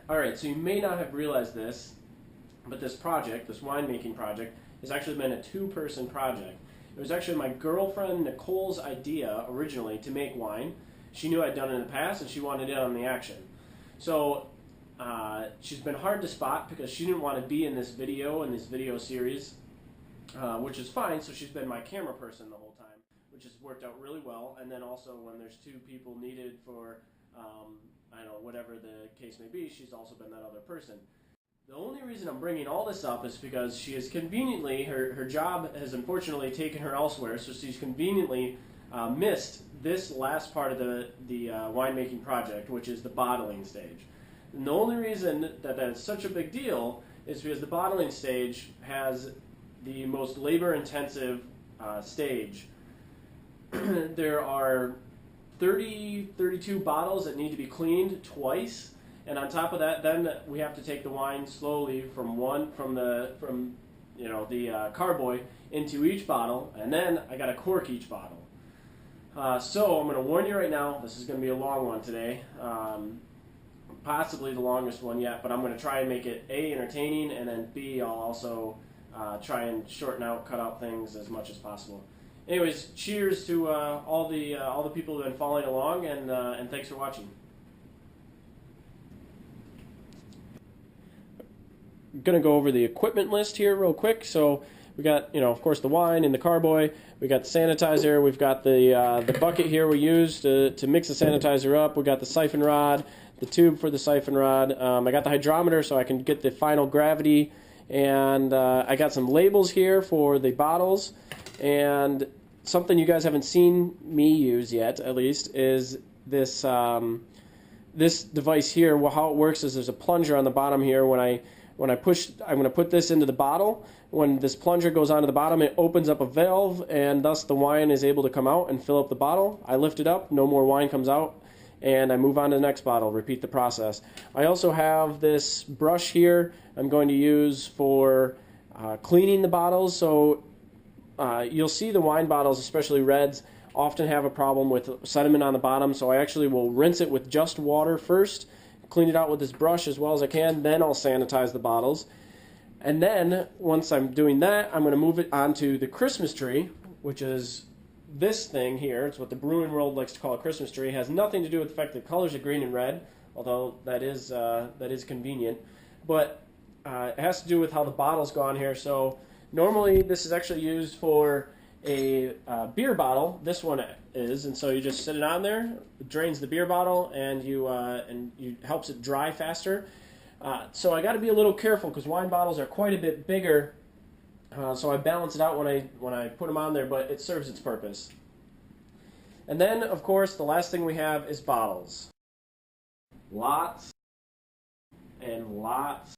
Alright, so you may not have realized this, but this project, this winemaking project, has actually been a two-person project. It was actually my girlfriend Nicole's idea originally to make wine. She knew I'd done it in the past and she wanted in on the action. So she's been hard to spot because she didn't want to be in this video series, which is fine. So she's been my camera person the whole time, which has worked out really well. And then also when there's two people needed for, I don't know, whatever the case may be, she's also been that other person. The only reason I'm bringing all this up is because she is conveniently, her job has unfortunately taken her elsewhere, so she's conveniently missed this last part of the winemaking project, which is the bottling stage. And the only reason that that's such a big deal is because the bottling stage has the most labor-intensive stage. There are 32 bottles that need to be cleaned twice. And on top of that, then we have to take the wine slowly from the carboy into each bottle, and then I got to cork each bottle. So I'm going to warn you right now, this is going to be a long one today, possibly the longest one yet. But I'm going to try and make it A, entertaining, and then B, I'll also try and cut out things as much as possible. Anyways, cheers to all the people who have been following along, and thanks for watching. Going to go over the equipment list here real quick. So we got, of course, the wine and the carboy. We got the sanitizer. We've got the bucket here we use to mix the sanitizer up. We got the siphon rod, the tube for the siphon rod. I got the hydrometer so I can get the final gravity, and I got some labels here for the bottles. And something you guys haven't seen me use yet, at least, is this this device here. Well, how it works is there's a plunger on the bottom here. When I push, I'm going to put this into the bottle. When this plunger goes onto the bottom, it opens up a valve, and thus the wine is able to come out and fill up the bottle. I lift it up, no more wine comes out, and I move on to the next bottle, repeat the process. I also have this brush here I'm going to use for cleaning the bottles. So you'll see the wine bottles, especially reds, often have a problem with sediment on the bottom, so I actually will rinse it with just water first, clean it out with this brush as well as I can, then I'll sanitize the bottles. And then, once I'm doing that, I'm going to move it onto the Christmas tree, which is this thing here. It's what the brewing world likes to call a Christmas tree. It has nothing to do with the fact that the colors are green and red, although that is convenient. But it has to do with how the bottles go on here. So normally this is actually used for a beer bottle. This one is, and so you just sit it on there. It drains the beer bottle, and you helps it dry faster. So I got to be a little careful because wine bottles are quite a bit bigger. So I balance it out when I put them on there, but it serves its purpose. And then, of course, the last thing we have is bottles. Lots and lots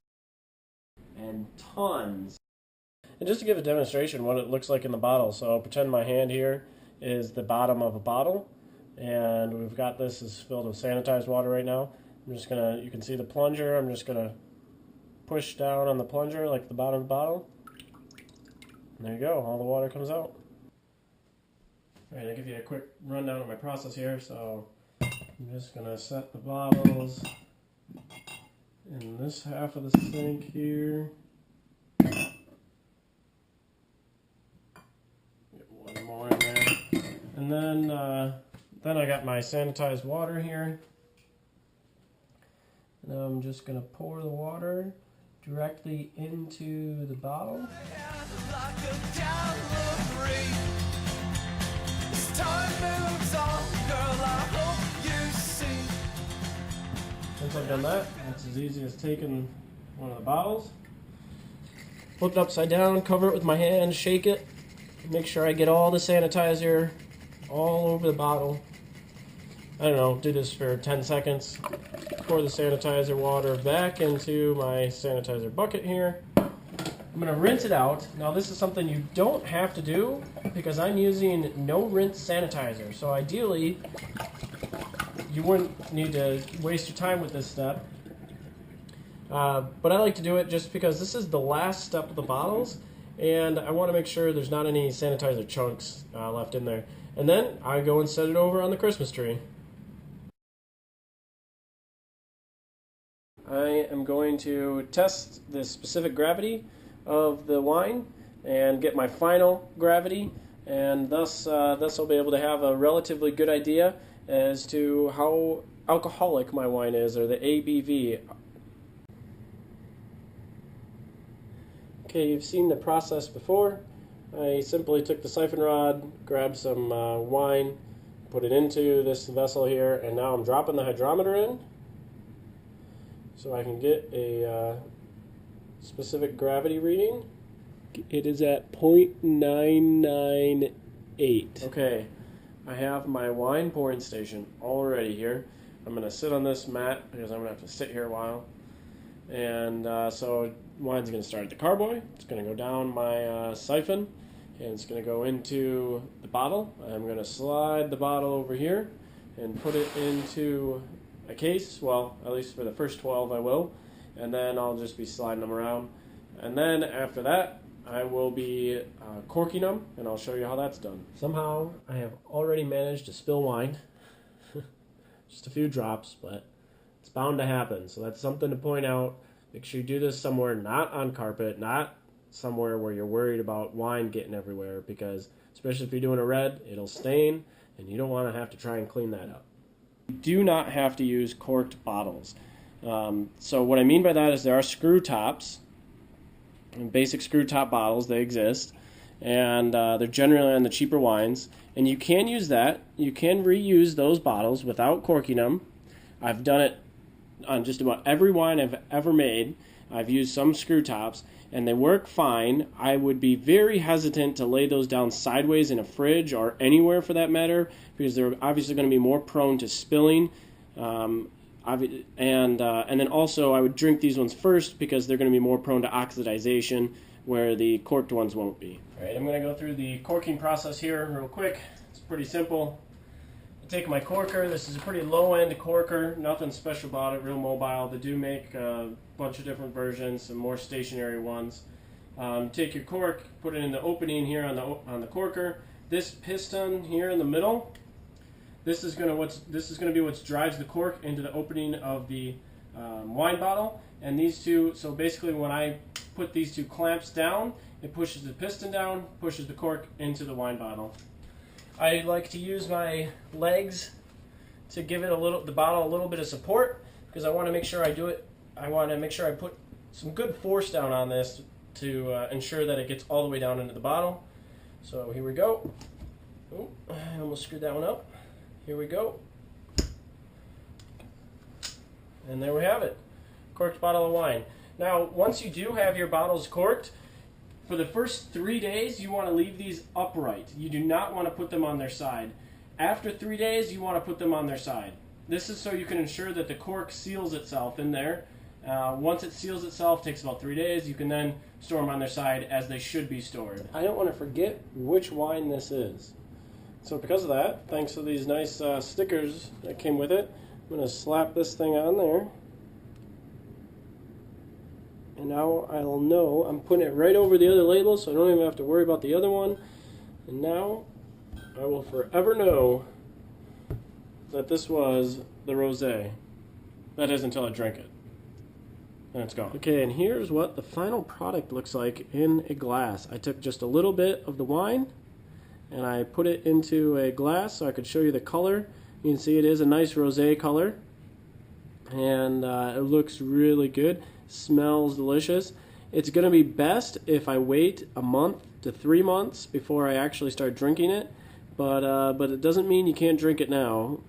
and tons. And just to give a demonstration what it looks like in the bottle, so I'll pretend my hand here is the bottom of a bottle, and we've got this is filled with sanitized water right now. I'm just gonna, you can see the plunger, I'm just gonna push down on the plunger like the bottom of the bottle. And there you go, all the water comes out. Alright, I'll give you a quick rundown of my process here. So I'm just gonna set the bottles in this half of the sink here. One more in there, and then I got my sanitized water here. And I'm just gonna pour the water directly into the bottle. Once I've done that, it's as easy as taking one of the bottles, flip it upside down, cover it with my hand, shake it. Make sure I get all the sanitizer all over the bottle. I don't know, do this for 10 seconds. Pour the sanitizer water back into my sanitizer bucket here. I'm going to rinse it out. Now this is something you don't have to do because I'm using no rinse sanitizer. So ideally, you wouldn't need to waste your time with this step. But I like to do it just because this is the last step of the bottles. And I want to make sure there's not any sanitizer chunks left in there. And then I go and set it over on the Christmas tree. I am going to test the specific gravity of the wine and get my final gravity, and thus I'll be able to have a relatively good idea as to how alcoholic my wine is, or the ABV. Okay, you've seen the process before. I simply took the siphon rod, grabbed some wine, put it into this vessel here, and now I'm dropping the hydrometer in so I can get a specific gravity reading. It is at 0.998. Okay, I have my wine pouring station all ready here. I'm going to sit on this mat because I'm going to have to sit here a while. And so wine's going to start at the carboy. It's going to go down my siphon, and it's going to go into the bottle. I'm going to slide the bottle over here and put it into a case. Well, at least for the first 12 I will. And then I'll just be sliding them around. And then after that, I will be corking them, and I'll show you how that's done. Somehow, I have already managed to spill wine. Just a few drops, but it's bound to happen. So that's something to point out. Make sure you do this somewhere not on carpet, not somewhere where you're worried about wine getting everywhere, because especially if you're doing a red, it'll stain, and you don't want to have to try and clean that up. You do not have to use corked bottles. So what I mean by that is there are screw tops, basic screw top bottles. They exist, and they're generally on the cheaper wines, and you can use that. You can reuse those bottles without corking them. I've done it on just about every wine I've ever made. I've used some screw tops, and they work fine. I would be very hesitant to lay those down sideways in a fridge or anywhere for that matter, because they're obviously going to be more prone to spilling. And then also I would drink these ones first because they're going to be more prone to oxidization, where the corked ones won't be. All right, I'm going to go through the corking process here real quick. It's pretty simple. I take my corker. This is a pretty low-end corker, nothing special about it, real mobile. They do make a bunch of different versions, some more stationary ones. Take your cork, put it in the opening here on the corker. This piston here in the middle, this is going to be what drives the cork into the opening of the wine bottle. And these two, so basically when I put these two clamps down, it pushes the piston down, pushes the cork into the wine bottle. I like to use my legs to give it the bottle a little bit of support, because I want to make sure I put some good force down on this to ensure that it gets all the way down into the bottle. So here we go. Oh, I almost screwed that one up. Here we go. And there we have it. Corked bottle of wine. Now, once you do have your bottles corked, for the first 3 days, you want to leave these upright. You do not want to put them on their side. After 3 days, you want to put them on their side. This is so you can ensure that the cork seals itself in there. Once it seals itself, takes about 3 days, you can then store them on their side as they should be stored. I don't want to forget which wine this is. So because of that, thanks to these nice stickers that came with it, I'm going to slap this thing on there. And now I'll know. I'm putting it right over the other label, so I don't even have to worry about the other one. And now I will forever know that this was the rosé. That is until I drink it. And it's gone. Okay, and here's what the final product looks like in a glass. I took just a little bit of the wine, and I put it into a glass so I could show you the color. You can see it is a nice rosé color, and it looks really good. Smells delicious. It's going to be best if I wait a month to 3 months before I actually start drinking it, but it doesn't mean you can't drink it now.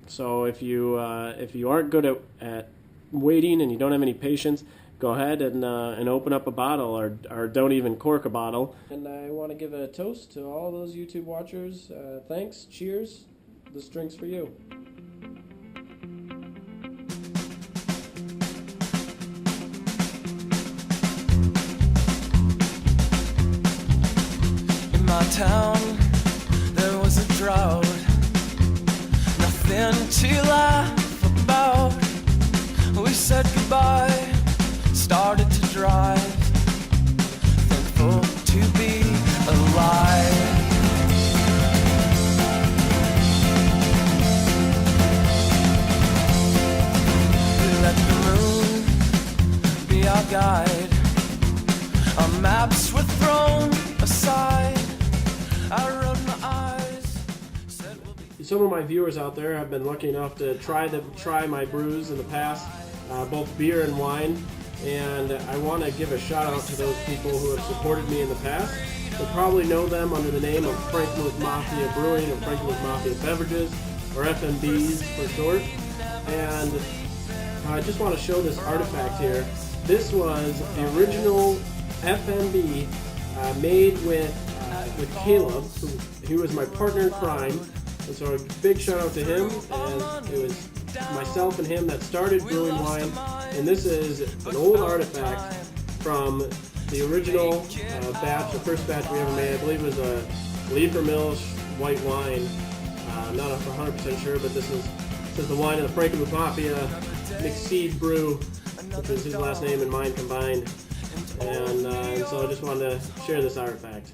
So if you aren't good at waiting and you don't have any patience, go ahead and open up a bottle, or don't even cork a bottle. And I want to give a toast to all those YouTube watchers. Thanks. Cheers. This drink's for you. In my town, there was a drought, nothing to laugh about. We said goodbye, started to drive, thankful to be alive. We let the moon my guide. Our maps were thrown aside. I rubbed my eyes, said we'll be. Some of my viewers out there have been lucky enough to try my brews in the past, both beer and wine, and I want to give a shout out to those people who have supported me in the past. You'll probably know them under the name of Franklin's Mafia Brewing or Franklin's Mafia Beverages, or FMBs for short. And I just want to show this artifact here. This was the original FMB made with Caleb, he was my partner in crime, and so a big shout out to him. And it was myself and him that started brewing wine, and this is an old artifact from the original batch, the first batch we ever made. I believe it was a Liebermilch white wine. I'm not 100% sure, but this is the wine of the Frankenmuth Mafia mixed seed brew, which is his last name and mine combined. And so I just wanted to share this artifact.